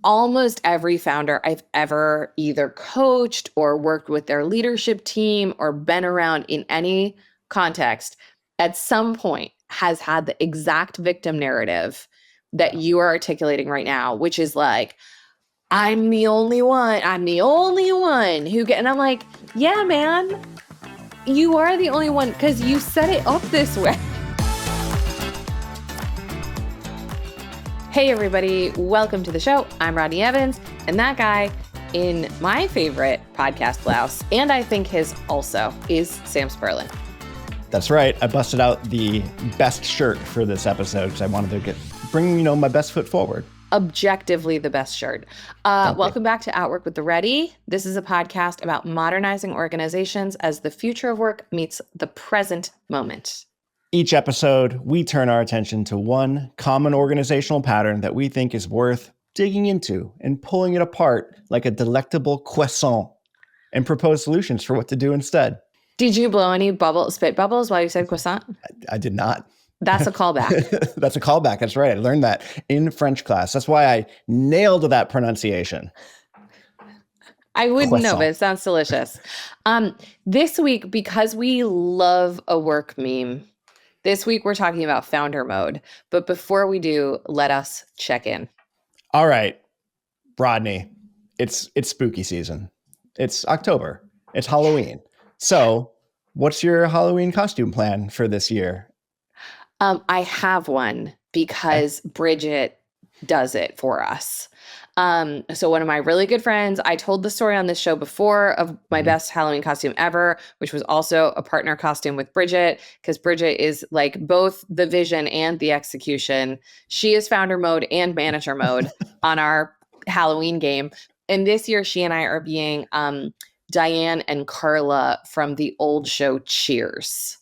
almost every founder I've ever either coached or worked with their leadership team or been around in any context at some point has had the exact victim narrative that you are articulating right now, which is like, I'm the only one who and I'm like, yeah, man, you are the only one because you set it up this way. Hey, everybody. Welcome to the show. I'm Rodney Evans, and that guy in my favorite podcast blouse, and I think his also, is Sam Sperlin. That's right. I busted out the best shirt for this episode because I wanted to bring my best foot forward. Objectively the best shirt. Welcome back to Outwork with the Ready. This is a podcast about modernizing organizations as the future of work meets the present moment. Each episode, we turn our attention to one common organizational pattern that we think is worth digging into and pulling it apart like a delectable croissant and propose solutions for what to do instead. Did you blow any spit bubbles while you said croissant? I did not. That's a callback. That's a callback. That's right. I learned that in French class. That's why I nailed that pronunciation. I wouldn't know, but it sounds delicious. This week, because we love a work meme, this week we're talking about founder mode. But before we do, let us check in. All right, Rodney, it's spooky season. It's October. It's Halloween. So what's your Halloween costume plan for this year? I have one because Bridget does it for us. So one of my really good friends, I told the story on this show before of my best Halloween costume ever, which was also a partner costume with Bridget, because Bridget is like both the vision and the execution. She is founder mode and manager mode on our Halloween game. And this year, she and I are being Diane and Carla from the old show Cheers.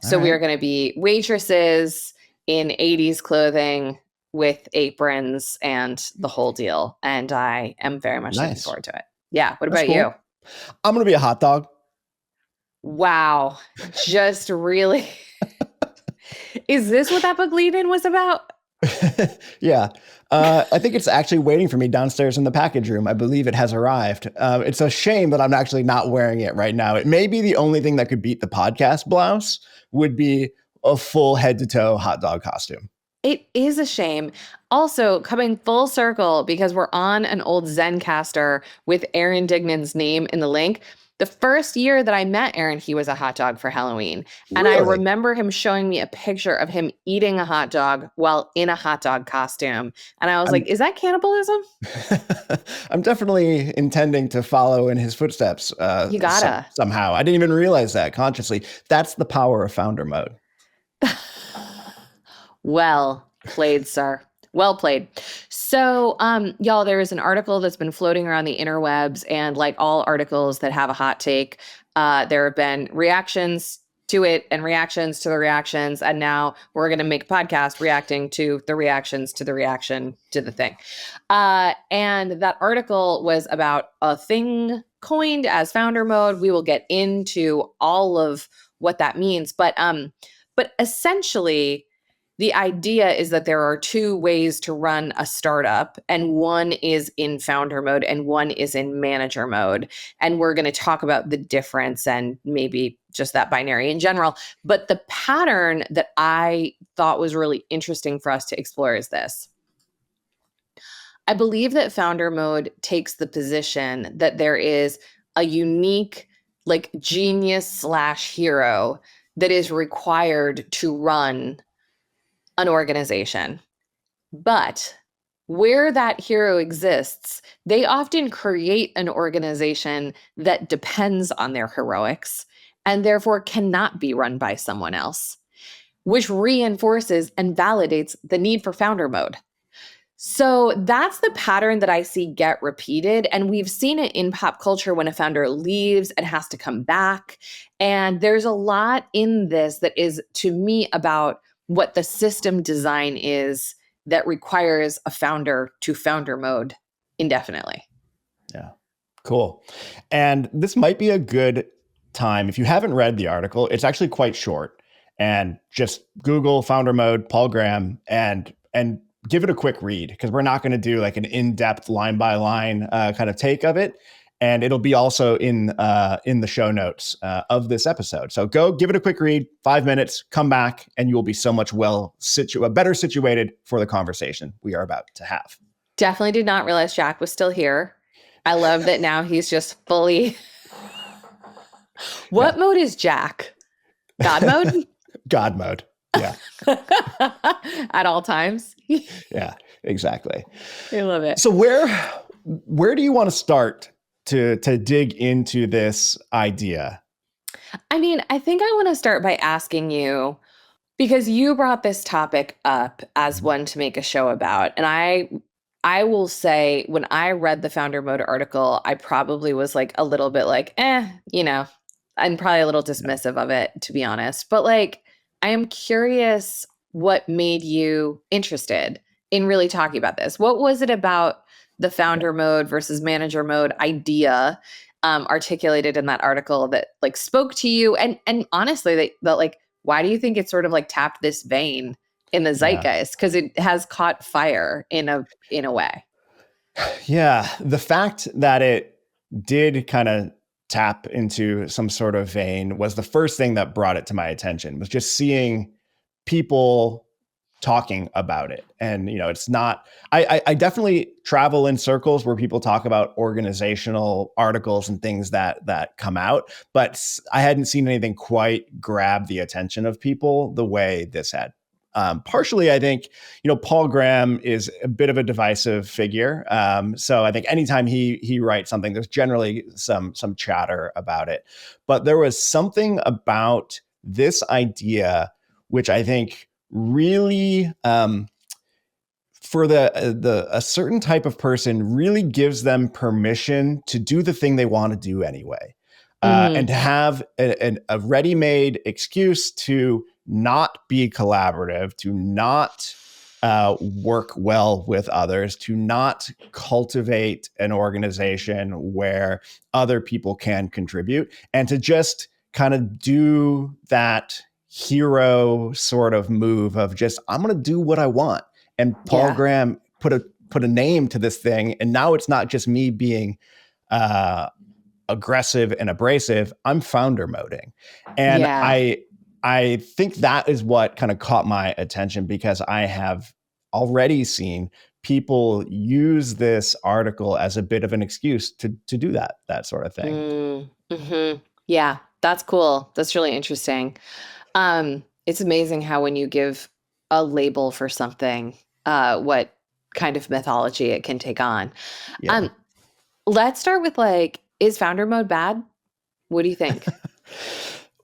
So we are going to be waitresses in 80s clothing with aprons and the whole deal. And I am very much looking forward to it. Yeah. What about you? I'm going to be a hot dog. Wow. Just really. Is this what that book lead-in was about? Yeah. I think it's actually waiting for me downstairs in the package room. I believe it has arrived. It's a shame that I'm actually not wearing it right now. It may be the only thing that could beat the podcast blouse would be a full head to toe hot dog costume. It is a shame. Also, coming full circle, because we're on an old Zencaster with Aaron Dignan's name in the link. The first year that I met Aaron, he was a hot dog for Halloween. And I remember him showing me a picture of him eating a hot dog while in a hot dog costume. And I was like, is that cannibalism? I'm definitely intending to follow in his footsteps. You gotta. Somehow. I didn't even realize that consciously. That's the power of founder mode. Well played, sir. Well played. So, y'all, there is an article that's been floating around the interwebs, and like all articles that have a hot take, there have been reactions to it and reactions to the reactions, and now we're going to make a podcast reacting to the reactions to the reaction to the thing. And that article was about a thing coined as founder mode. We will get into all of what that means, but essentially, the idea is that there are two ways to run a startup, and one is in founder mode and one is in manager mode. And we're going to talk about the difference and maybe just that binary in general. But the pattern that I thought was really interesting for us to explore is this. I believe that founder mode takes the position that there is a unique, like, genius / hero that is required to run an organization. But where that hero exists, they often create an organization that depends on their heroics and therefore cannot be run by someone else, which reinforces and validates the need for founder mode. So that's the pattern that I see get repeated. And we've seen it in pop culture when a founder leaves and has to come back. And there's a lot in this that is, to me, about what the system design is that requires a founder to founder mode indefinitely. Yeah, cool. And this might be a good time. If you haven't read the article, it's actually quite short. And just Google founder mode, Paul Graham, and give it a quick read, because we're not going to do like an in-depth line by line kind of take of it. And it'll be also in the show notes of this episode. So go give it a quick read, 5 minutes, come back, and you will be so much better situated for the conversation we are about to have. Definitely did not realize Jack was still here. I love that now he's just fully. What mode is Jack? God mode? God mode. Yeah. At all times. Yeah, exactly. I love it. So where do you want to start to dig into this idea? I mean, I think I want to start by asking you, because you brought this topic up as one to make a show about. And I will say, when I read the Founder Mode article, I probably was like a little bit like, and probably a little dismissive of it, to be honest. But like, I am curious what made you interested in really talking about this. What was it about the founder mode versus manager mode idea articulated in that article that like spoke to you? And honestly, that like, why do you think it sort of like tapped this vein in the zeitgeist? Because it has caught fire in a way. Yeah, the fact that it did kind of tap into some sort of vein was the first thing that brought it to my attention, was just seeing people talking about it. And, it's not, I definitely travel in circles where people talk about organizational articles and things that come out, but I hadn't seen anything quite grab the attention of people the way this had. Partially, I think, Paul Graham is a bit of a divisive figure. So I think anytime he writes something, there's generally some chatter about it. But there was something about this idea which I think really, for a certain type of person, really gives them permission to do the thing they want to do anyway, and to have a ready-made excuse to not be collaborative, to not work well with others, to not cultivate an organization where other people can contribute, and to just kind of do that hero sort of move of just, I'm going to do what I want. And Paul Graham put a name to this thing. And now it's not just me being aggressive and abrasive. I'm founder moding. And I think that is what kind of caught my attention, because I have already seen people use this article as a bit of an excuse to do that sort of thing. Mm-hmm. Yeah, that's cool. That's really interesting. It's amazing how when you give a label for something, what kind of mythology it can take on. Yeah. Let's start with like, is founder mode bad? What do you think?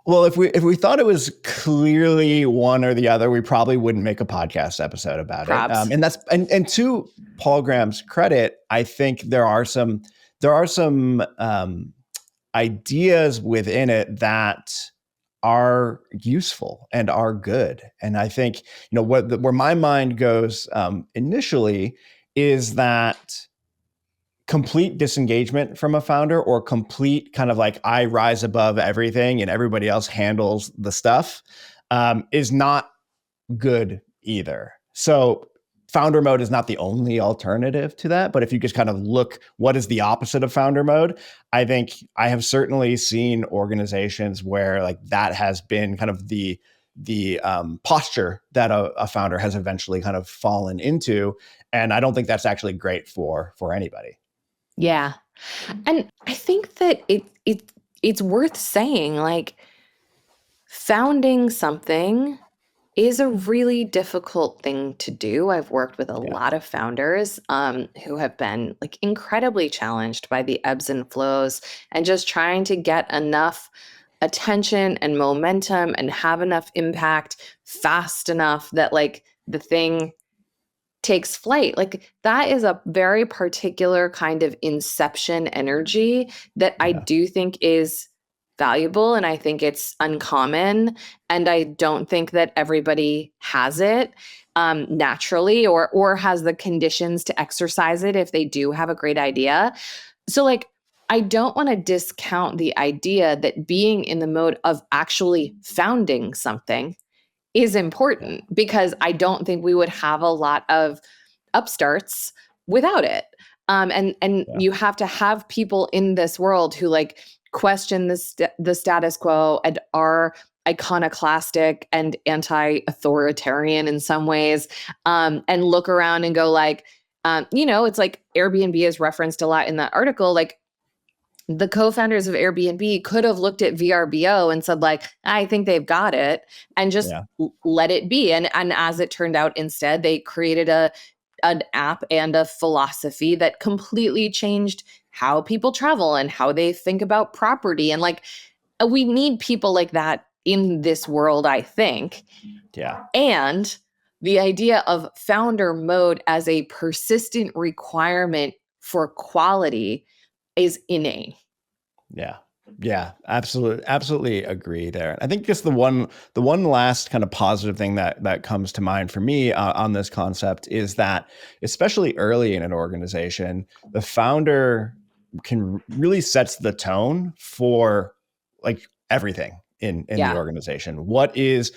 Well, if we thought it was clearly one or the other, we probably wouldn't make a podcast episode about it. And that's and to Paul Graham's credit, I think there are some ideas within it that are useful and are good. And I think, where my mind goes initially is that complete disengagement from a founder, or complete kind of like, I rise above everything and everybody else handles the stuff, is not good either. So founder mode is not the only alternative to that. But if you just kind of look, what is the opposite of founder mode? I think I have certainly seen organizations where like that has been kind of the posture that a founder has eventually kind of fallen into. And I don't think that's actually great for anybody. Yeah. And I think that it's worth saying, like, founding something is a really difficult thing to do. I've worked with a lot of founders who have been like incredibly challenged by the ebbs and flows, and just trying to get enough attention and momentum and have enough impact fast enough that like the thing takes flight. Like, that is a very particular kind of inception energy that I do think is valuable, and I think it's uncommon, and I don't think that everybody has it naturally or has the conditions to exercise it if they do have a great idea. So like, I don't want to discount the idea that being in the mode of actually founding something is important, because I don't think we would have a lot of upstarts without it. And Yeah. you have to have people in this world who like question the status quo and are iconoclastic and anti-authoritarian in some ways, and look around and go like, it's like Airbnb is referenced a lot in that article. Like, the co-founders of Airbnb could have looked at VRBO and said like, I think they've got it, and just Yeah. let it be. And as it turned out, instead they created an app and a philosophy that completely changed how people travel and how they think about property. And like, we need people like that in this world, I think. Yeah. And the idea of founder mode as a persistent requirement for quality is inane. Yeah. Yeah, absolutely agree there. I think just the one last kind of positive thing that comes to mind for me on this concept is that, especially early in an organization, the founder can really sets the tone for like everything in the Yeah, organization. What is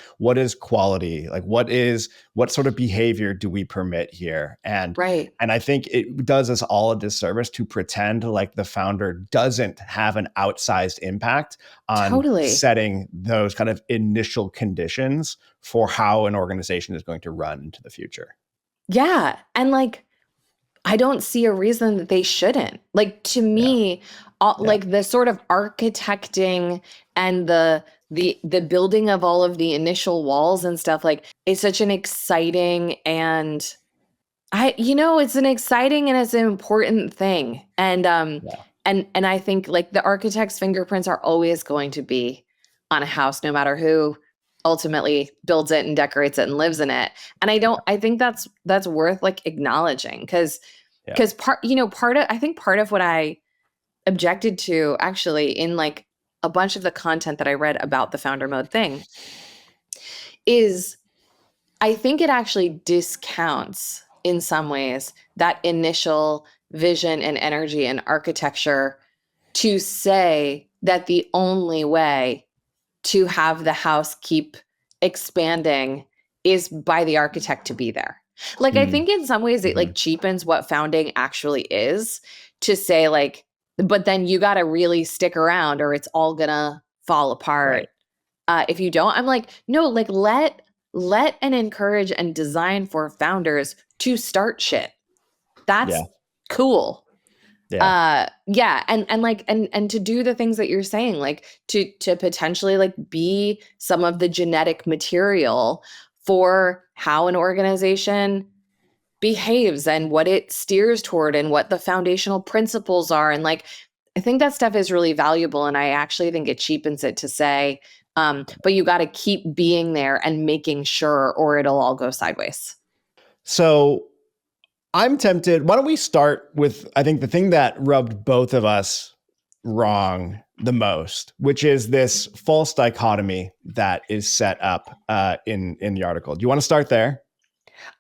quality? Like what sort of behavior do we permit here? right. And I think it does us all a disservice to pretend like the founder doesn't have an outsized impact on Totally. setting those kind of initial conditions for how an organization is going to run into the future. Yeah. And like, I don't see a reason that they shouldn't. Like, to Yeah. me, Yeah. like the sort of architecting and the building of all of the initial walls and stuff, like, it's such an exciting and it's an exciting and it's an important thing. Yeah. And I think like the architect's fingerprints are always going to be on a house, no matter who ultimately builds it and decorates it and lives in it. And I think that's worth like acknowledging, because Yeah. part of what I objected to actually in like a bunch of the content that I read about the founder mode thing is, I think it actually discounts in some ways that initial vision and energy and architecture, to say that the only way to have the house keep expanding is by the architect to be there. Like, I think in some ways it Mm-hmm. like cheapens what founding actually is, to say like, but then you got to really stick around or it's all gonna fall Right. apart if you don't. I'm like, no, like let and encourage and design for founders to start shit. That's Yeah. cool. Yeah. Yeah, and like and to do the things that you're saying, like to potentially like be some of the genetic material for how an organization behaves and what it steers toward and what the foundational principles are. And like, I think that stuff is really valuable, and I actually think it cheapens it to say, but you got to keep being there and making sure, or it'll all go sideways. So I'm tempted. Why don't we start with, I think, the thing that rubbed both of us wrong the most, which is this false dichotomy that is set up in the article. Do you want to start there?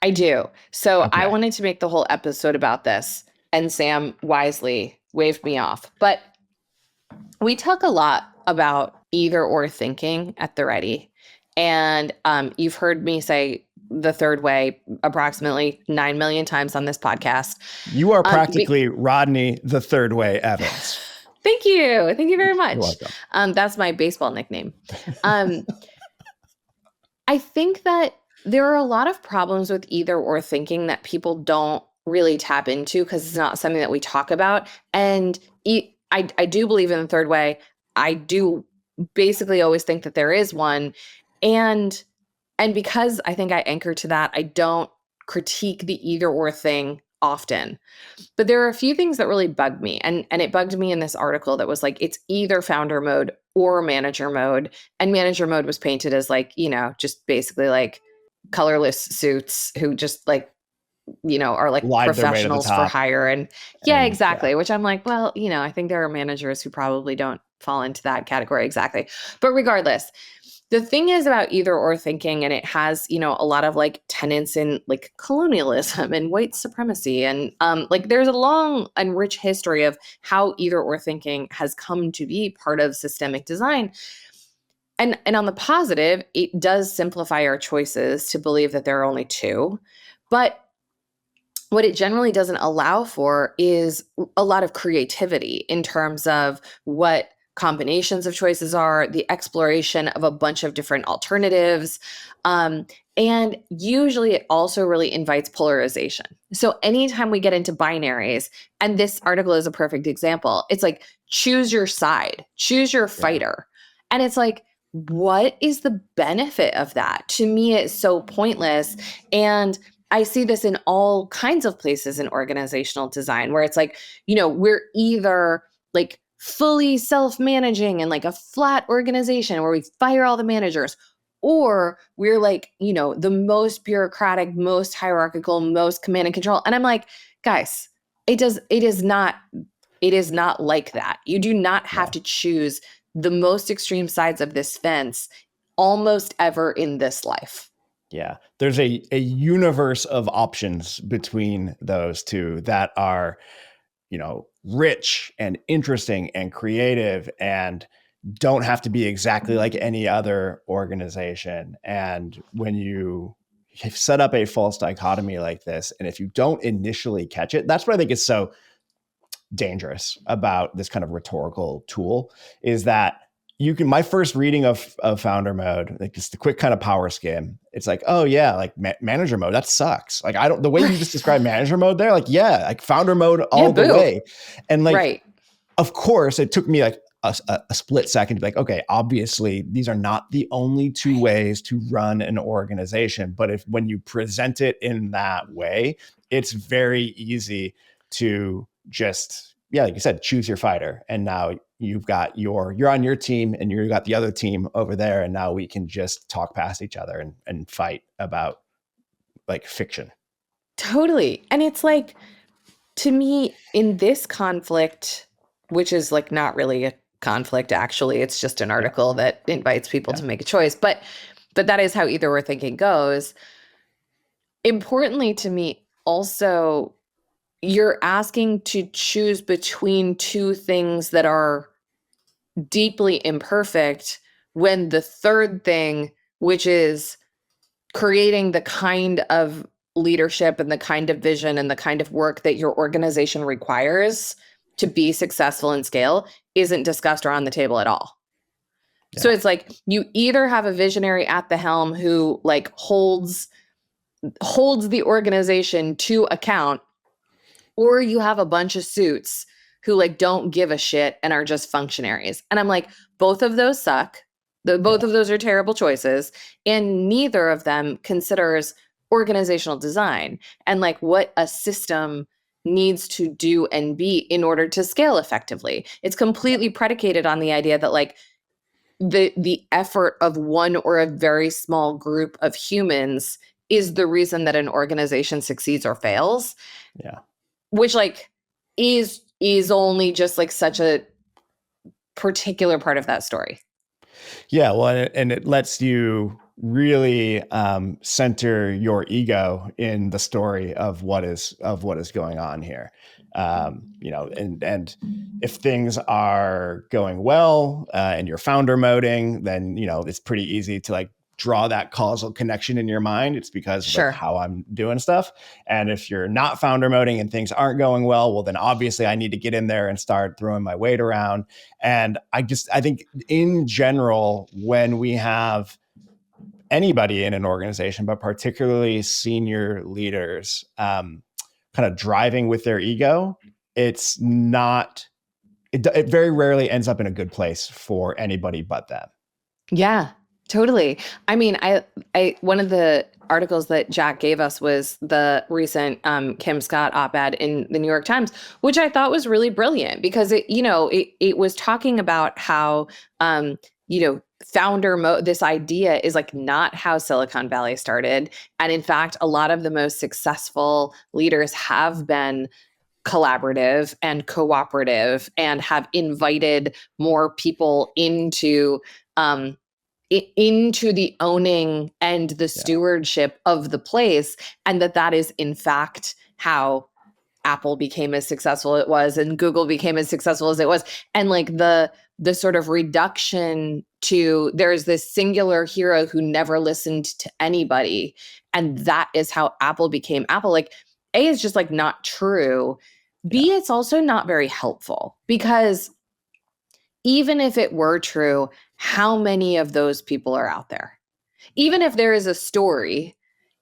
I do. So I Okay. wanted to make the whole episode about this, and Sam wisely waved me off. But we talk a lot about either or thinking at the ready. And you've heard me say the third way approximately 9 million times on this podcast. You are Be- practically Rodney the Third Way Evans. Thank you. Thank you very You're much. welcome. That's my baseball nickname. Um, I think that there are a lot of problems with either or thinking that people don't really tap into because it's not something that we talk about. And I do believe in the third way. I do basically always think that there is one. And because I think I anchor to that, I don't critique the either or thing often. But there are a few things that really bugged me. And it bugged me in this article that was like, it's either founder mode or manager mode. And manager mode was painted as like, just basically like colorless suits who just like, are like Lied their way to the professionals for top. hire. And yeah, And yeah. exactly. Which I'm like, well, I think there are managers who probably don't fall into that category exactly. But regardless, the thing is about either or thinking, and it has, a lot of like tenets in like colonialism and white supremacy. And like there's a long and rich history of how either or thinking has come to be part of systemic design. And on the positive, it does simplify our choices to believe that there are only two. But what it generally doesn't allow for is a lot of creativity in terms of what combinations of choices are, the exploration of a bunch of different alternatives. Um, and usually it also really invites polarization. So anytime we get into binaries, and this article is a perfect example, it's like, choose your side, choose your Yeah. fighter. And it's like, what is the benefit of that? To me, it's so pointless. And I see this in all kinds of places in organizational design where it's like, we're either like fully self-managing and like a flat organization where we fire all the managers, or we're like, the most bureaucratic, most hierarchical, most command and control. And I'm like, guys, it is not like that. You do not have No. to choose the most extreme sides of this fence almost ever in this life. Yeah. There's a universe of options between those two that are, rich and interesting and creative and don't have to be exactly like any other organization. And when you set up a false dichotomy like this, and if you don't initially catch it, that's what I think is so dangerous about this kind of rhetorical tool, is that my first reading of founder mode, like just the quick kind of power skim, it's like, oh yeah, like manager mode, that sucks. Like, the way you just described manager mode there, like, yeah, like founder mode Yeah, all the boo. way. And like, Right. of course it took me like a split second to be like, okay, obviously these are not the only two ways to run an organization. But when you present it in that way, it's very easy to just, yeah, like you said, choose your fighter. And now you're on your team and you've got the other team over there. And now we can just talk past each other and fight about like fiction. Totally. And it's like, to me, in this conflict, which is like not really a conflict, actually, it's just an Yeah. article that invites people Yeah. to make a choice. But that is how either we're thinking goes. Importantly to me, also, you're asking to choose between two things that are deeply imperfect when the third thing, which is creating the kind of leadership and the kind of vision and the kind of work that your organization requires to be successful and scale, isn't discussed or on the table at all. So Yeah. it's like, you either have a visionary at the helm who like holds the organization to account, or you have a bunch of suits who like don't give a shit and are just functionaries. And I'm like, both of those suck. Both Yeah. of those are terrible choices. And neither of them considers organizational design and like what a system needs to do and be in order to scale effectively. It's completely predicated on the idea that like the effort of one or a very small group of humans is the reason that an organization succeeds or fails, Yeah. which like is only just like such a particular part of that story. Yeah, well, and it lets you really center your ego in the story of what is going on here. And if things are going well and you're founder moding, then it's pretty easy to like draw that causal connection in your mind. It's because of like Sure. how I'm doing stuff. And if you're not founder moding and things aren't going well, then obviously I need to get in there and start throwing my weight around. And I think in general, when we have anybody in an organization, but particularly senior leaders, kind of driving with their ego, it's not, it very rarely ends up in a good place for anybody but them. Yeah, totally. I mean, I one of the articles that Jack gave us was the recent Kim Scott op-ed in the New York Times, which I thought was really brilliant because it was talking about how founder mode, this idea is like not how Silicon Valley started, and in fact, a lot of the most successful leaders have been collaborative and cooperative and have invited more people um, into the owning and the Yeah. stewardship of the place, and that is in fact how Apple became as successful as it was and Google became as successful as it was. And like the sort of reduction to there's this singular hero who never listened to anybody, and that is how Apple became Apple. Like, A, is just like not true. B, Yeah. it's also not very helpful, because even if it were true, how many of those people are out there? Even if there is a story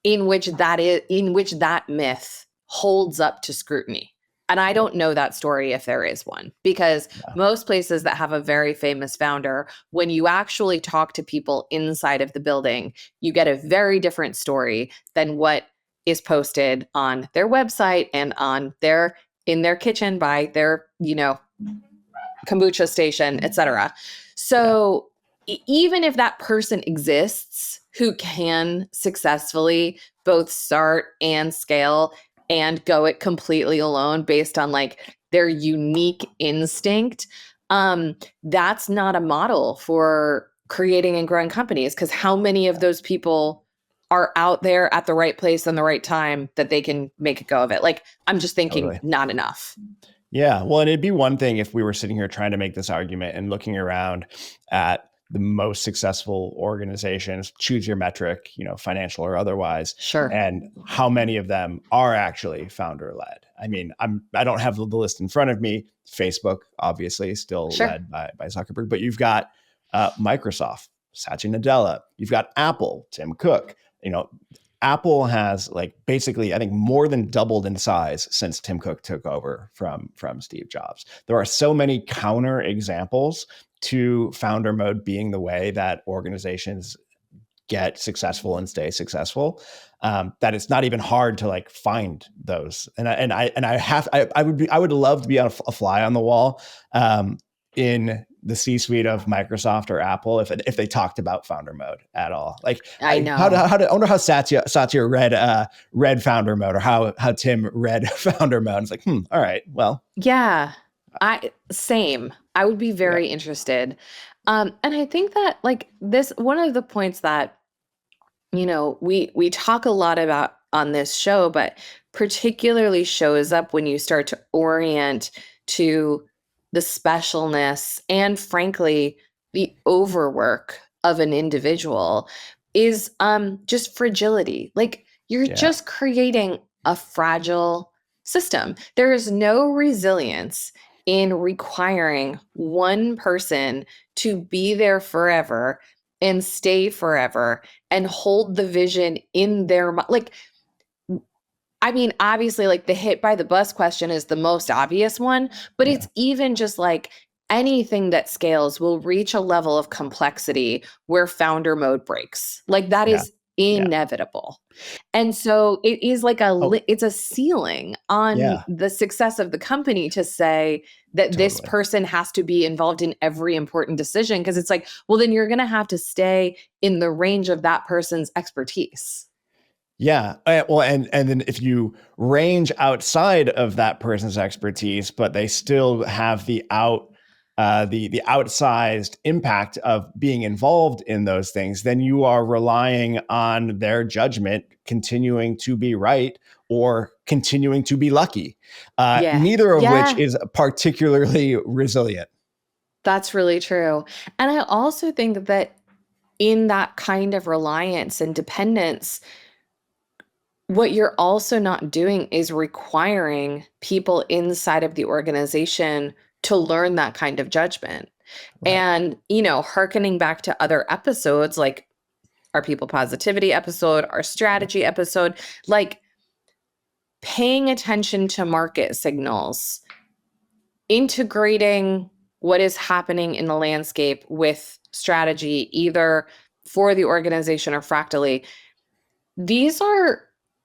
in which that myth holds up to scrutiny. And I don't know that story if there is one, because Yeah. most places that have a very famous founder, when you actually talk to people inside of the building, you get a very different story than what is posted on their website and on their in their kitchen by their, kombucha station, etc. Yeah. So even if that person exists who can successfully both start and scale and go it completely alone based on like their unique instinct, that's not a model for creating and growing companies, because how many of those people are out there at the right place and the right time that they can make a go of it? Like, I'm just thinking Totally. not enough. Yeah. Well, and it'd be one thing if we were sitting here trying to make this argument and looking around at the most successful organizations, choose your metric, financial or otherwise, Sure. and how many of them are actually founder led. I mean, I don't have the list in front of me. Facebook, obviously, still Sure. led by Zuckerberg, but you've got Microsoft, Satya Nadella. You've got Apple, Tim Cook. Apple has like basically, I think, more than doubled in size since Tim Cook took over from Steve Jobs. There are so many counter examples to founder mode being the way that organizations get successful and stay successful, that it's not even hard to like find those. I would love to be on a fly on the wall in the C-suite of Microsoft or Apple if they talked about founder mode at all. Like, I I wonder how Satya read founder mode, or how Tim read founder mode. It's like, all right, well, Yeah, same. I would be yeah, very interested. And I think that like this, one of the points that, we talk a lot about on this show, but particularly shows up when you start to orient to the specialness and frankly, the overwork of an individual, is just fragility. Like, you're yeah, just creating a fragile system. There is no resilience in requiring one person to be there forever and stay forever and hold the vision in their mind. Like, I mean, obviously, like the hit by the bus question is the most obvious one, but yeah, it's even just like anything that scales will reach a level of complexity where founder mode breaks. Like, that yeah, is yeah. inevitable. And so it is like Oh, it's a ceiling on yeah, the success of the company to say that this totally. person has to be involved in every important decision, because it's like, well, then you're going to have to stay in the range of that person's expertise. Yeah. Well, and then if you range outside of that person's expertise, but they still have the outsized impact of being involved in those things, then you are relying on their judgment continuing to be right or continuing to be lucky. Yeah. Neither of which Yeah. is particularly resilient. That's really true. And I also think that in that kind of reliance and dependence, what you're also not doing is requiring people inside of the organization to learn that kind of judgment. Right. And, hearkening back to other episodes, like our people positivity episode, our Yeah. strategy episode, like paying attention to market signals, integrating what is happening in the landscape with strategy, either for the organization or fractally. These are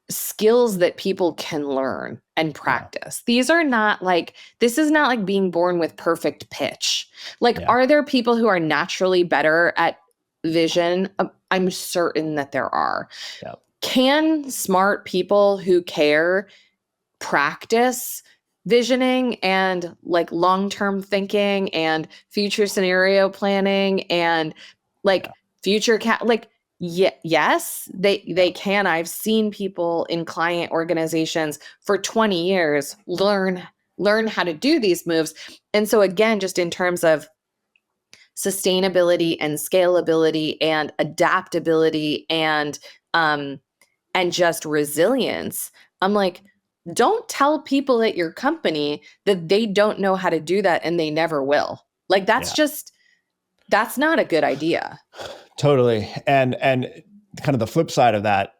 skills that people can learn and Yeah. practice. This is not like being born with perfect pitch. Like, Yeah. are there people who are naturally better at vision? I'm certain that there are. Yeah. Can smart people who care practice visioning and like long-term thinking and future scenario planning and like Yeah. like, yes, they Yeah. can. I've seen people in client organizations for 20 years learn how to do these moves. And so again, just in terms of sustainability and scalability and adaptability and just resilience. I'm like, don't tell people at your company that they don't know how to do that and they never will. Like Yeah, that's not a good idea. totally. And kind of the flip side of that,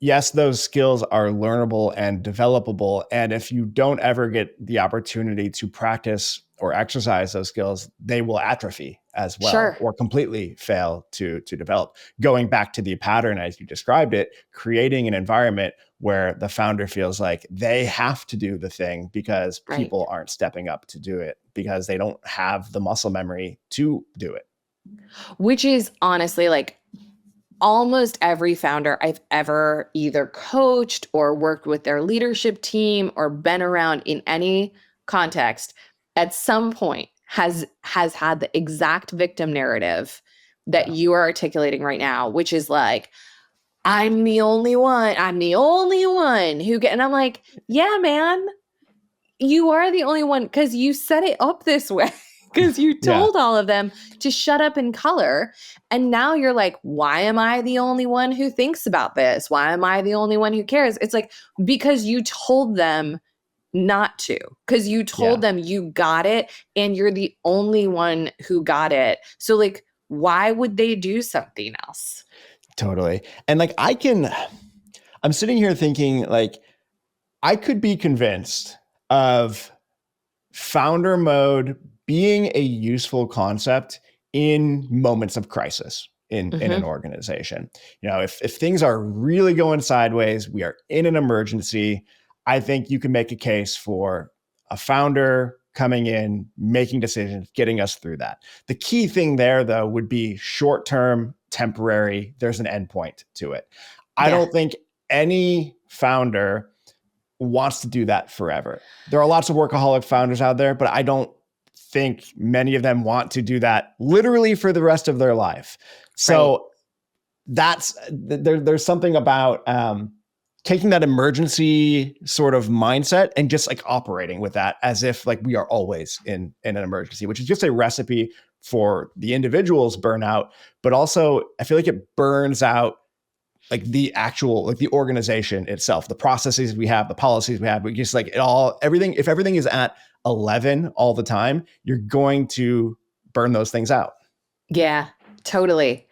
yes, those skills are learnable and developable. And if you don't ever get the opportunity to practice or exercise those skills, they will atrophy as well Sure. or completely fail to develop. Going back to the pattern as you described it, creating an environment where the founder feels like they have to do the thing because Right. people aren't stepping up to do it because they don't have the muscle memory to do it. Which is honestly like almost every founder I've ever either coached or worked with their leadership team or been around in any context at some point has had the exact victim narrative that Yeah. you are articulating right now, which is like, I'm the only one. I'm the only one who get, and I'm like, yeah, man, you are the only one because you set it up this way. Because you Yeah. told all of them to shut up and color. And now you're like, why am I the only one who thinks about this? Why am I the only one who cares? It's like, because you told them not to, because you told Yeah. them you got it and you're the only one who got it. So, like, why would they do something else? Totally. And like I'm sitting here thinking like I could be convinced of founder mode being a useful concept in moments of crisis in an Mm-hmm. organization. You know, if things are really going sideways, we are in an emergency, I think you can make a case for a founder coming in, making decisions, getting us through that. The key thing there, though, would be short term, temporary. There's an endpoint to it. I Yeah. don't think any founder wants to do that forever. There are lots of workaholic founders out there, but I don't think many of them want to do that literally for the rest of their life. Right. So there's something about taking that emergency sort of mindset and just like operating with that as if like we are always in an emergency, which is just a recipe for the individual's burnout, but also I feel like it burns out like the actual like the organization itself, the processes we have, the policies we have. We just like it all everything. If everything is at 11 all the time, you're going to burn those things out. Yeah, totally.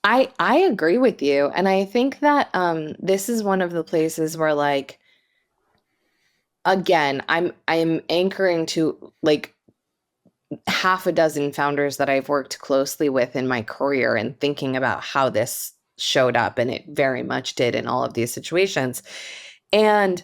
I agree with you. And I think that this is one of the places where like again, I'm anchoring to like half a dozen founders that I've worked closely with in my career and thinking about how this showed up, and it very much did in all of these situations. And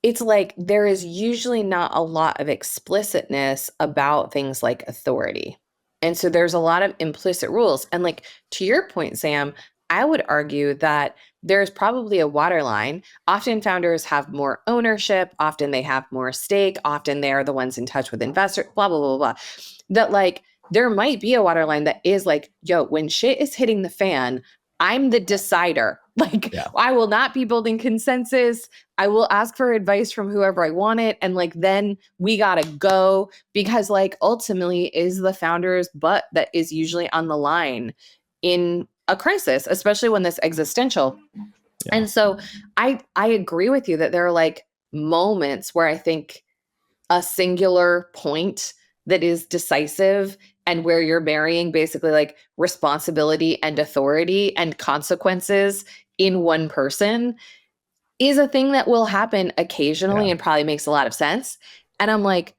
it's like there is usually not a lot of explicitness about things like authority. And so there's a lot of implicit rules. And like to your point, Sam, I would argue that there's probably a waterline. Often founders have more ownership, often they have more stake, often they are the ones in touch with investors, blah, blah, blah, blah. That like there might be a waterline that is like, yo, when shit is hitting the fan, I'm the decider. Like, Yeah. I will not be building consensus. I will ask for advice from whoever I want it. And like, then we got to go because, like, ultimately is the founder's butt that is usually on the line in a crisis, especially when this existential. Yeah. And so I agree with you that there are like moments where I think a singular point that is decisive and where you're marrying basically like responsibility and authority and consequences in one person is a thing that will happen occasionally Yeah. and probably makes a lot of sense. And I'm like,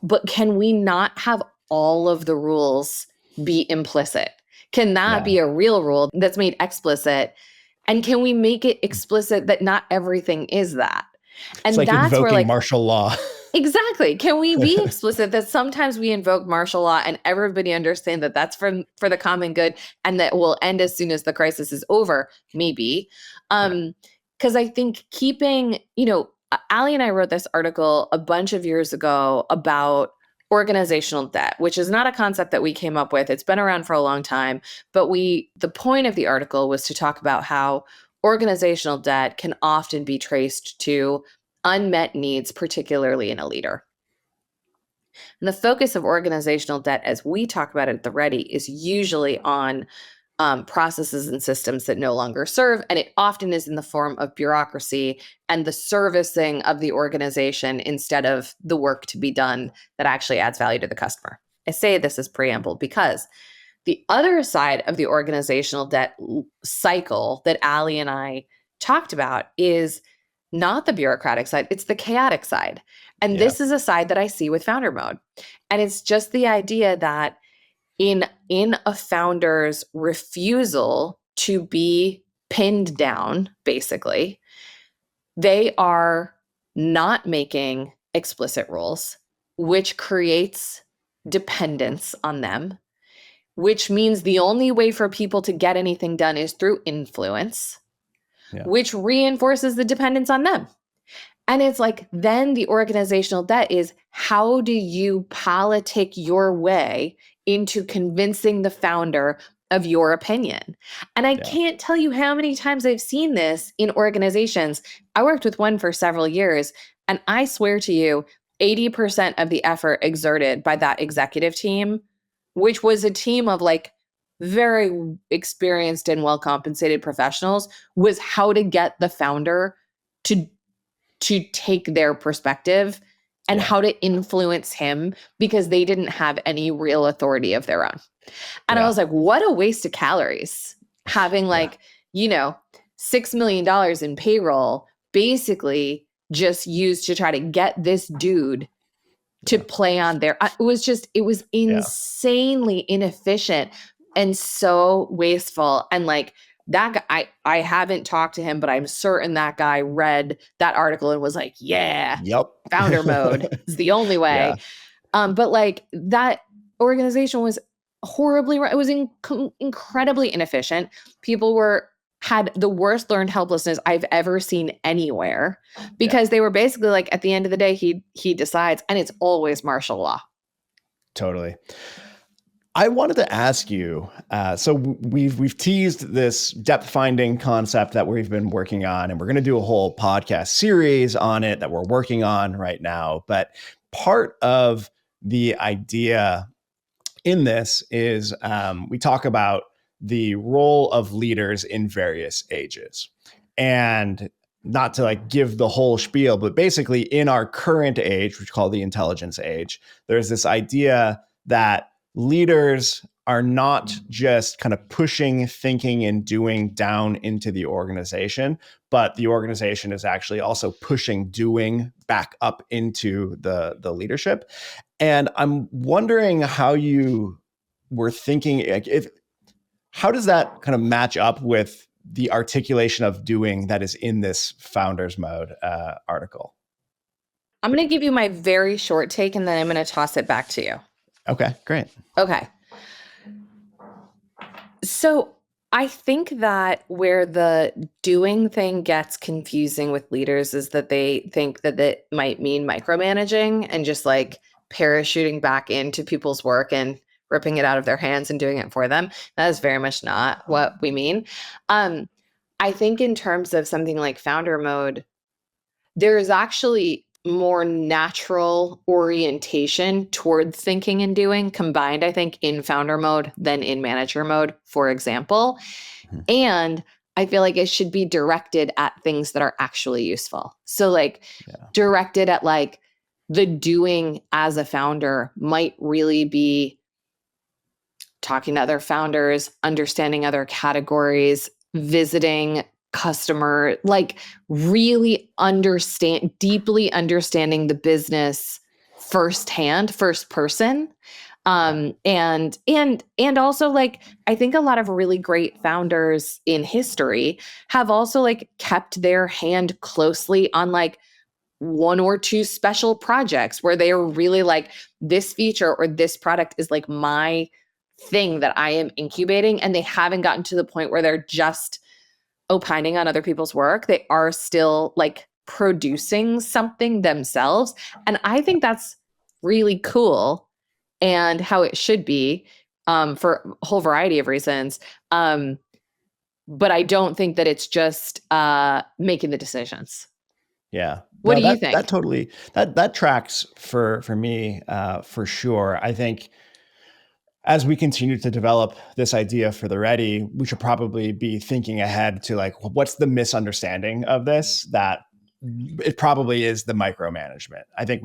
but can we not have all of the rules be implicit? Can that Yeah. be a real rule that's made explicit? And can we make it explicit that not everything is that? It's And like that's where invoking like martial law. exactly. Can we be explicit that sometimes we invoke martial law and everybody understand that that's for the common good and that will end as soon as the crisis is over? Maybe. Yeah. Because I think keeping, Ali and I wrote this article a bunch of years ago about organizational debt, which is not a concept that we came up with. It's been around for a long time, but the point of the article was to talk about how organizational debt can often be traced to unmet needs, particularly in a leader. And the focus of organizational debt, as we talk about it at the Ready, is usually on processes and systems that no longer serve. And it often is in the form of bureaucracy and the servicing of the organization instead of the work to be done that actually adds value to the customer. I say this as preamble because the other side of the organizational debt cycle that Allie and I talked about is not the bureaucratic side, it's the chaotic side. And this is a side that I see with founder mode. And it's just the idea that in a founder's refusal to be pinned down, basically, they are not making explicit rules, which creates dependence on them, which means the only way for people to get anything done is through influence, which reinforces the dependence on them. And it's like, then the organizational debt is, how do you politic your way into convincing the founder of your opinion? And I can't tell you how many times I've seen this in organizations. I worked with one for several years, and I swear to you, 80% of the effort exerted by that executive team, which was a team of like very experienced and well-compensated professionals, was how to get the founder to take their perspective and how to influence him, because they didn't have any real authority of their own. And I was like, what a waste of calories having like, $6 million in payroll basically just used to try to get this dude to play on their, it was insanely inefficient and so wasteful. And like, that guy, I haven't talked to him, but I'm certain that guy read that article and was like, founder mode is the only way. But like, that organization was horribly, it was incredibly inefficient. People had the worst learned helplessness I've ever seen anywhere, because they were basically like, at the end of the day, he decides, and it's always martial law. Totally. I wanted to ask you, so we've teased this depth finding concept that we've been working on, and we're going to do a whole podcast series on it that we're working on right now. But part of the idea in this is we talk about the role of leaders in various ages. And not to like give the whole spiel, but basically in our current age, which we call the intelligence age, there's this idea that leaders are not just kind of pushing thinking and doing down into the organization, but the organization is actually also pushing doing back up into the leadership. And I'm wondering how you were thinking, like, how does that kind of match up with the articulation of doing that is in this founders mode article? I'm going to give you my very short take, and then I'm going to toss it back to you. Okay, great. Okay. So I think that where the doing thing gets confusing with leaders is that they think that it might mean micromanaging and just like parachuting back into people's work and ripping it out of their hands and doing it for them. That is very much not what we mean. I think in terms of something like founder mode, there is actually more natural orientation toward thinking and doing combined, I think, in founder mode than in manager mode, for example. And I feel like it should be directed at things that are actually useful. So like directed at like the doing as a founder might really be talking to other founders, understanding other categories, visiting customer, like really deeply understanding the business firsthand, first person. And also like, I think a lot of really great founders in history have also like kept their hand closely on like one or two special projects where they are really like, this feature or this product is like my thing that I am incubating, and they haven't gotten to the point where they're just opining on other people's work. They are still like producing something themselves. And I think that's really cool and how it should be for a whole variety of reasons. But I don't think that it's just making the decisions. Yeah. What No, do you that think? totally that tracks for me for sure. I think as we continue to develop this idea for the ready, we should probably be thinking ahead to like, what's the misunderstanding of this that it probably is the micromanagement. I think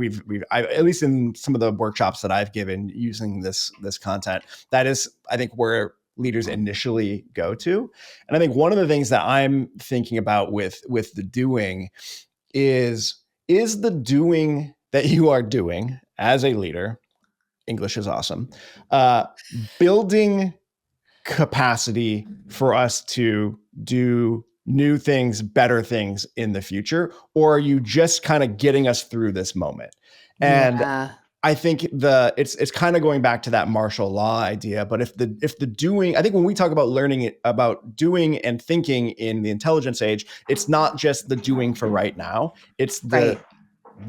at least in some of the workshops that I've given using this content, that is, I think, where leaders initially go to. And I think one of the things that I'm thinking about with the doing is the doing that you are doing as a leader. English is awesome. Uh, Building capacity for us to do new things, better things in the future, or are you just kind of getting us through this moment? And Yeah. I think it's kind of going back to that martial law idea. But if the doing, I think when we talk about learning about doing and thinking in the intelligence age, it's not just the doing for right now. It's the Right.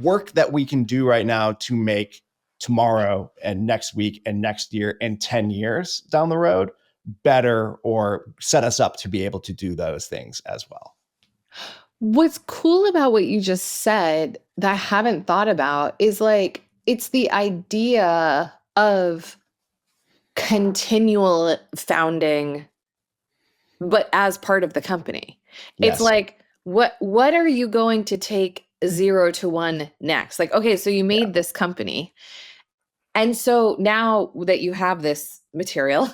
work that we can do right now to make tomorrow and next week and next year and 10 years down the road better, or set us up to be able to do those things as well. What's cool about what you just said that I haven't thought about is like it's the idea of continual founding, but as part of the company. It's Yes. like, what are you going to take 0 to 1 next? Like, okay, so you Yeah. made this company. And so now that you have this material,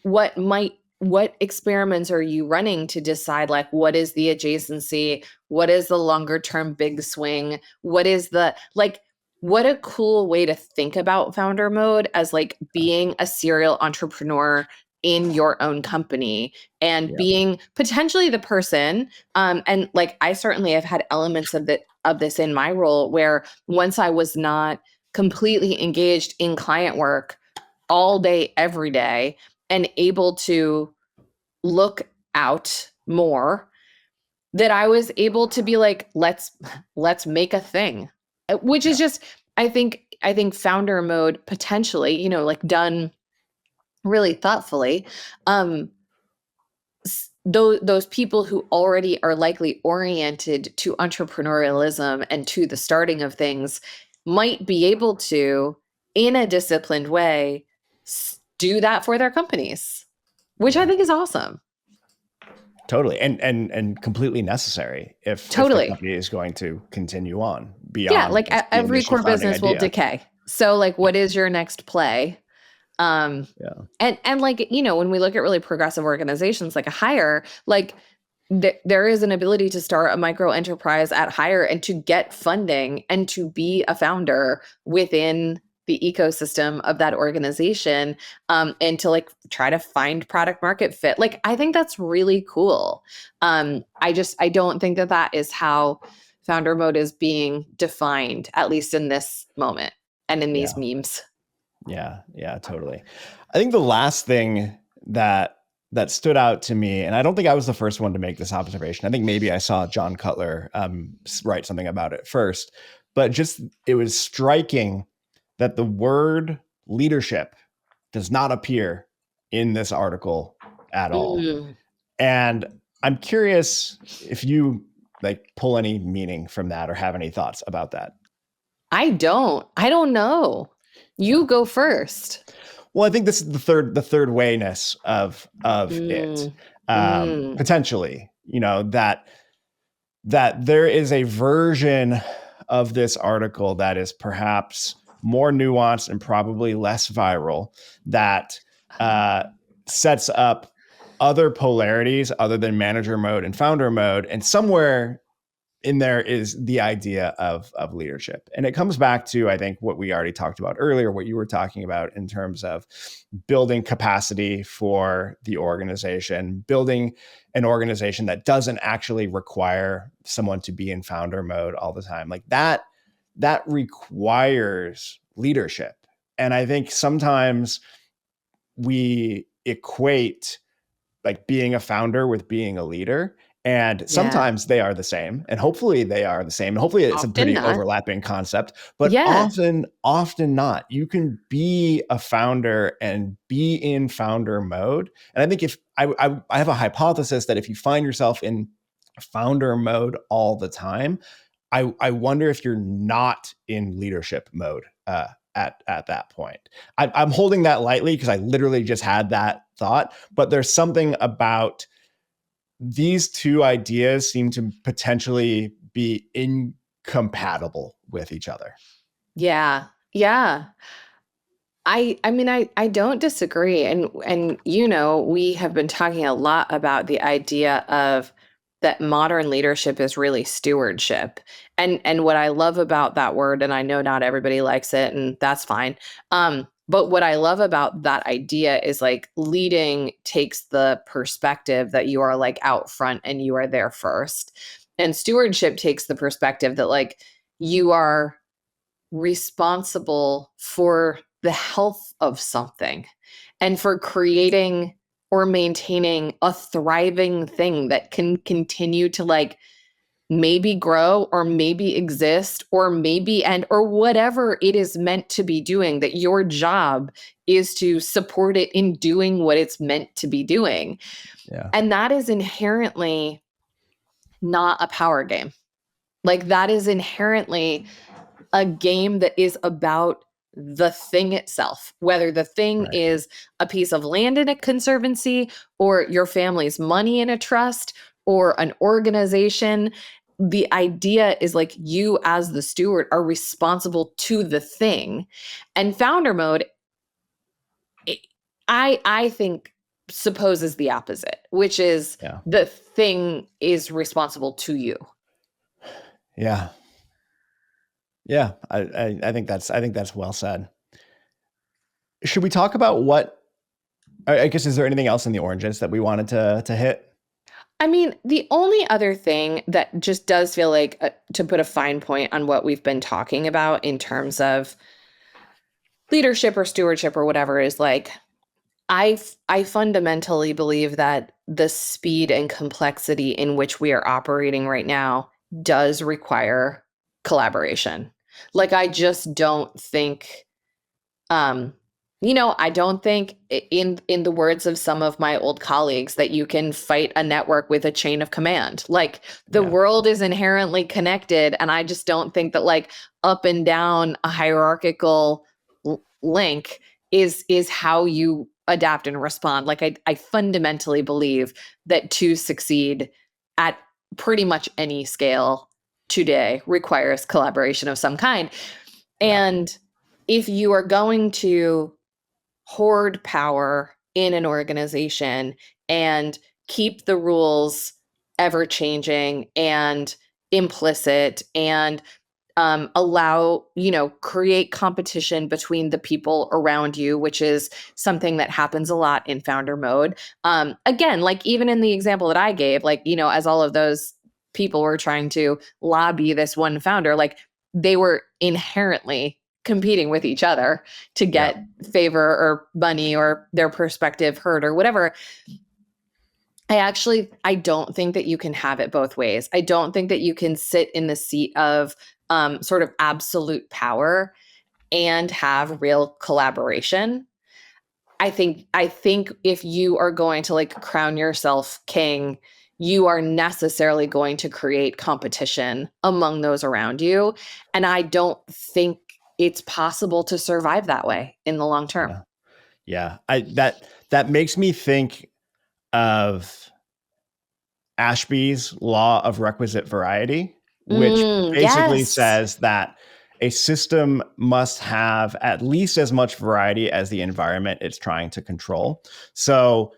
what experiments are you running to decide like what is the adjacency, what is the longer term big swing, what is the like what a cool way to think about founder mode as like being a serial entrepreneur in your own company and Yeah. being potentially the person and like I certainly have had elements of this in my role where once I was not completely engaged in client work all day, every day, and able to look out more, that I was able to be like, let's make a thing. Which is Yeah. just, I think founder mode potentially, like done really thoughtfully, um, those people who already are likely oriented to entrepreneurialism and to the starting of things might be able to, in a disciplined way, do that for their companies, which I Yeah. think is awesome. Totally. And completely necessary if the Totally. company is going to continue on Yeah, beyond like just the every initial core founding business will idea. decay. So like Yeah. what is your next play? Um Yeah. and like when we look at really progressive organizations like a Hire, like there is an ability to start a micro enterprise at Hire and to get funding and to be a founder within the ecosystem of that organization, and to like try to find product market fit. Like I think that's really cool. I don't think that is how founder mode is being defined, at least in this moment and in these Yeah. memes. Yeah, yeah, totally. I think the last thing that stood out to me, and I don't think I was the first one to make this observation. I think maybe I saw John Cutler write something about it first, but just it was striking that the word leadership does not appear in this article at all. Mm. And I'm curious if you like pull any meaning from that or have any thoughts about that. I don't know. Yeah. You go first. Well, I think this is the third wayness of it. Mm, mm, Potentially, that there is a version of this article that is perhaps more nuanced and probably less viral, that uh, sets up other polarities other than manager mode and founder mode, and somewhere in there is the idea of leadership. And it comes back to, I think, what we already talked about earlier, what you were talking about in terms of building capacity for the organization, building an organization that doesn't actually require someone to be in founder mode all the time. Like that requires leadership. And I think sometimes we equate like being a founder with being a leader. And yeah. sometimes they are the same, and hopefully they are the same. And hopefully it's a Often pretty not. overlapping concept, but Yeah. often not. You can be a founder and be in founder mode. And I think if I have a hypothesis that if you find yourself in founder mode all the time, I wonder if you're not in leadership mode at that point. I'm holding that lightly because I literally just had that thought, but there's something about these two ideas seem to potentially be incompatible with each other. Yeah. Yeah. I mean I don't disagree, and we have been talking a lot about the idea of that modern leadership is really stewardship. And what I love about that word, and I know not everybody likes it, and that's fine. But what I love about that idea is like leading takes the perspective that you are like out front and you are there first. And stewardship takes the perspective that like you are responsible for the health of something and for creating or maintaining a thriving thing that can continue to like maybe grow or maybe exist or maybe end or whatever it is meant to be doing, that your job is to support it in doing what it's meant to be doing. Yeah. And that is inherently not a power game. Like that is inherently a game that is about the thing itself, whether the thing Right. is a piece of land in a conservancy or your family's money in a trust or an organization. The idea is like you as the steward are responsible to the thing. And founder mode, it- I think supposes the opposite, which is Yeah. the thing is responsible to you. Yeah. Yeah. I think that's well said. Should we talk about what, I guess, is there anything else in the oranges that we wanted to hit? I mean, the only other thing that just does feel like to put a fine point on what we've been talking about in terms of leadership or stewardship or whatever is like I fundamentally believe that the speed and complexity in which we are operating right now does require collaboration. Like I just don't think um, I don't think in the words of some of my old colleagues that you can fight a network with a chain of command. Like the Yeah. world is inherently connected, and I just don't think that like up and down a hierarchical link is how you adapt and respond. Like I fundamentally believe that to succeed at pretty much any scale today requires collaboration of some kind. Yeah. And if you are going to hoard power in an organization and keep the rules ever changing and implicit and allow, create competition between the people around you, which is something that happens a lot in founder mode. Again, like even in the example that I gave, like, as all of those people were trying to lobby this one founder, like they were inherently competing with each other to Yeah. get favor or money or their perspective heard or whatever. I don't think that you can have it both ways. I don't think that you can sit in the seat of sort of absolute power and have real collaboration. I think if you are going to like crown yourself king, you are necessarily going to create competition among those around you. And I don't think it's possible to survive that way in the long term. Yeah. Yeah. That makes me think of Ashby's law of requisite variety, which basically Yes. says that a system must have at least as much variety as the environment it's trying to control. So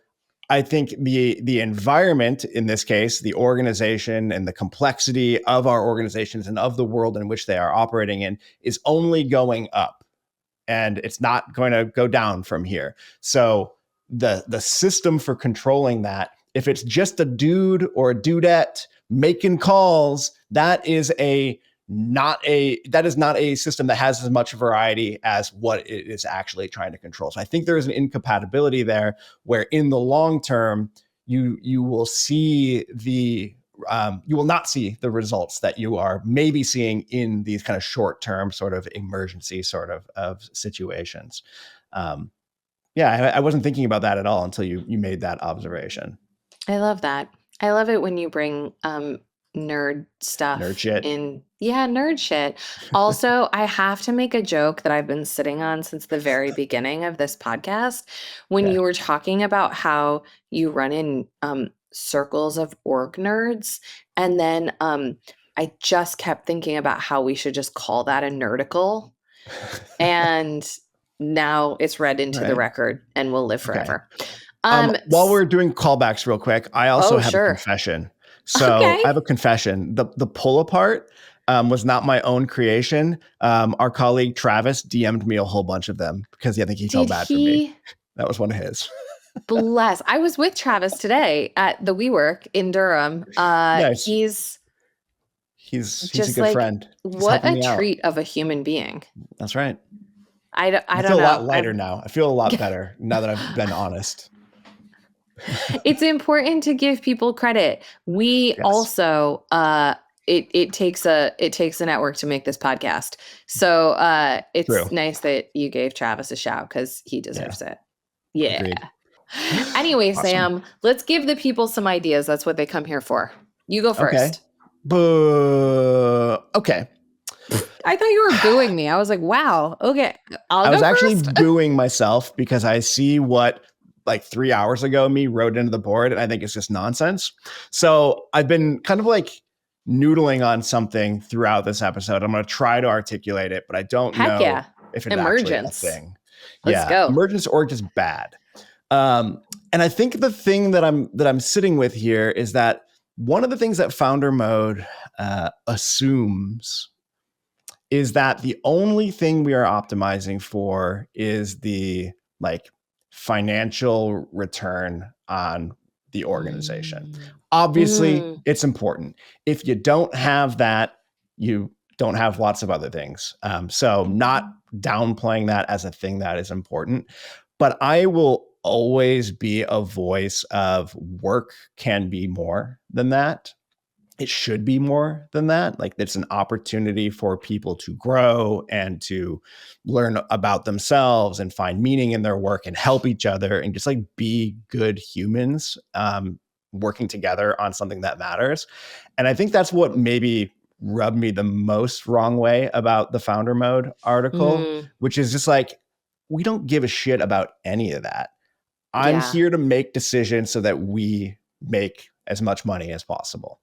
I think the environment, in this case, the organization and the complexity of our organizations and of the world in which they are operating in, is only going up, and it's not going to go down from here. So the system for controlling that, if it's just a dude or a dudette making calls, that is not a system that has as much variety as what it is actually trying to control. So I think there is an incompatibility there where in the long term you will see you will not see the results that you are maybe seeing in these kind of short-term sort of emergency sort of situations. Yeah, I wasn't thinking about that at all until you made that observation. I love that. I love it when you bring nerd Nerd stuff shit. in. Yeah, nerd shit. Also, I have to make a joke that I've been sitting on since the very beginning of this podcast. When Yeah. you were talking about how you run in circles of org nerds, and then I just kept thinking about how we should just call that a nerdicle. And now it's read All into the right. record and will live Okay. forever. Um, While s- we're doing callbacks real quick, I also oh, have a sure. confession. So Okay. I have a confession. The pull apart was not my own creation. Our colleague Travis DM'd me a whole bunch of them because I think he felt Did bad for me. he That was one of his. bless? I was with Travis today at the WeWork in Durham. Nice. He's He's a just good like, friend. He's what helping a me out. treat of a human being. That's right. I I don't feel a lot know. lighter now. I feel a lot better now that I've been honest. It's important to give people credit. We Yes. also it takes a network to make this podcast. So it's True. nice that you gave Travis a shout because he Yeah. deserves it. Yeah. Agreed. Anyway, Awesome. Sam, let's give the people some ideas. That's what they come here for. You go Okay. first. Boo. Okay. I thought you were booing me. I was like, wow, okay, I'll I was go actually first. booing myself because I see what like 3 hours ago me wrote into the board and I think it's just nonsense. So I've been kind of like noodling on something throughout this episode. I'm going to try to articulate it, but I don't Heck know yeah. if it's actually a Emergence. thing. Let's Yeah, go. emergence or just bad. And I think the thing that I'm sitting with here is that one of the things that founder mode assumes is that the only thing we are optimizing for is the like financial return on the organization. Obviously, Mm. it's important. If you don't have that, you don't have lots of other things. So, not downplaying that as a thing that is important, but I will always be a voice of work can be more than that. It should be more than that. Like it's an opportunity for people to grow and to learn about themselves and find meaning in their work and help each other and just like be good humans working together on something that matters. And I think that's what maybe rubbed me the most wrong way about the founder mode article, Mm. which is just like, we don't give a shit about any of that. I'm Yeah. here to make decisions so that we make as much money as possible.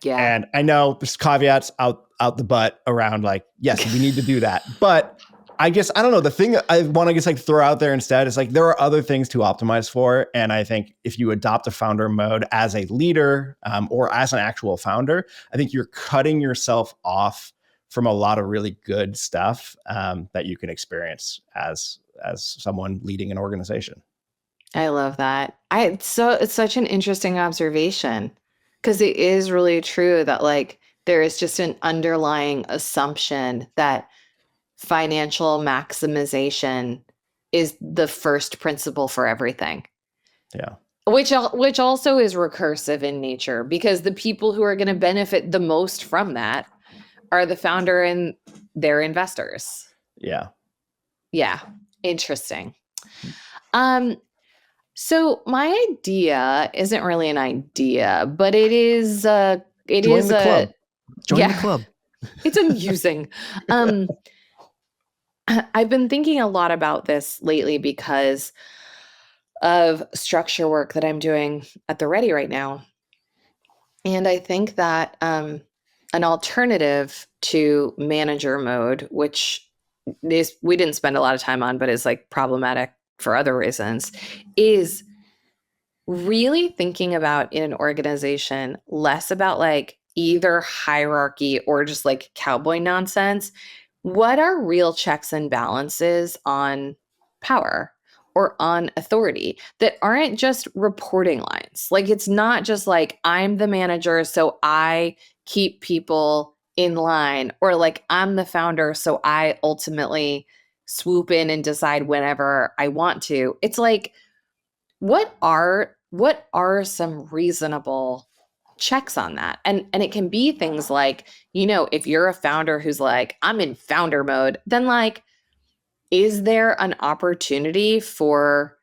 Yeah. And I know there's caveats out the butt around like, yes, we need to do that. But I don't know. The thing I want to just like throw out there instead is like there are other things to optimize for. And I think if you adopt a founder mode as a leader or as an actual founder, I think you're cutting yourself off from a lot of really good stuff that you can experience as someone leading an organization. I love that. It's such an interesting observation because it is really true that like there is just an underlying assumption that financial maximization is the first principle for everything. Yeah. Which also is recursive in nature because the people who are going to benefit the most from that are the founder and their investors. Yeah. Yeah, interesting. Um, so my idea isn't really an idea, but it Join is the a club. Join the yeah, club. it's amusing. Um, I've been thinking a lot about this lately because of structure work that I'm doing at the Ready right now. And I think that an alternative to manager mode, which is we didn't spend a lot of time on, but is like problematic for other reasons, is really thinking about in an organization less about like either hierarchy or just like cowboy nonsense. What are real checks and balances on power or on authority that aren't just reporting lines? Like, it's not just like, I'm the manager, so I keep people in line, or like, I'm the founder, so I ultimately swoop in and decide whenever I want to. It's like, what are some reasonable checks on that? And it can be things like, if you're a founder who's like, I'm in founder mode, then like, is there an opportunity for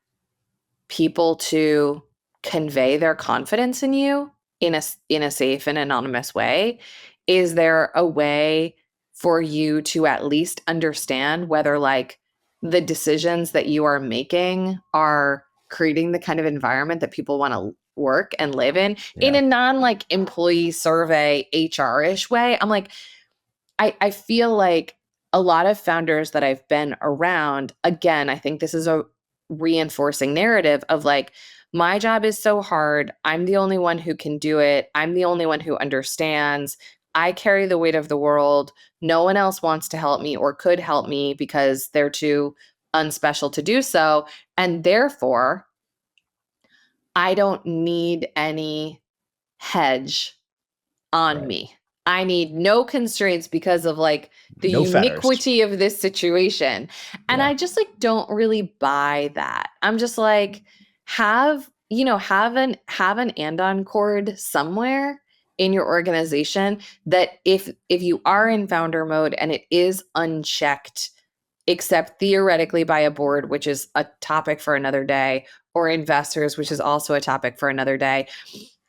people to convey their confidence in you? in a safe and anonymous way, is there a way for you to at least understand whether like the decisions that you are making are creating the kind of environment that people want to work and live in Yeah. a non like employee survey HR-ish way? I'm like, I feel like a lot of founders that I've been around, again, I think this is a reinforcing narrative of like, my job is so hard. I'm the only one who can do it. I'm the only one who understands. I carry the weight of the world. No one else wants to help me or could help me because they're too unspecial to do so. And therefore, I don't need any hedge on Right. me. I need no constraints because of like the No fetters. uniquity of this situation. And Yeah. I just like don't really buy that. I'm just like, have an andon cord somewhere in your organization that if you are in founder mode and it is unchecked, except theoretically by a board, which is a topic for another day, or investors, which is also a topic for another day.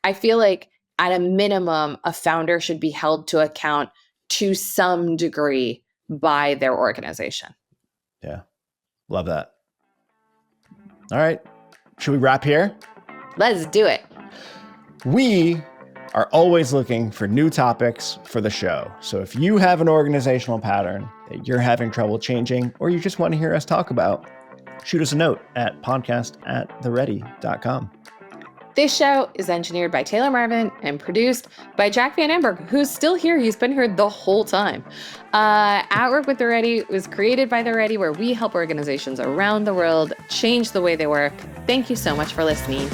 I feel like at a minimum, a founder should be held to account to some degree by their organization. Yeah. Love that. All right. Should we wrap here? Let's do it. We are always looking for new topics for the show. So if you have an organizational pattern that you're having trouble changing, or you just want to hear us talk about, shoot us a note at podcast@theready.com. This show is engineered by Taylor Marvin and produced by Jack Van Amberg, who's still here. He's been here the whole time. At Work with The Ready was created by The Ready, where we help organizations around the world change the way they work. Thank you so much for listening.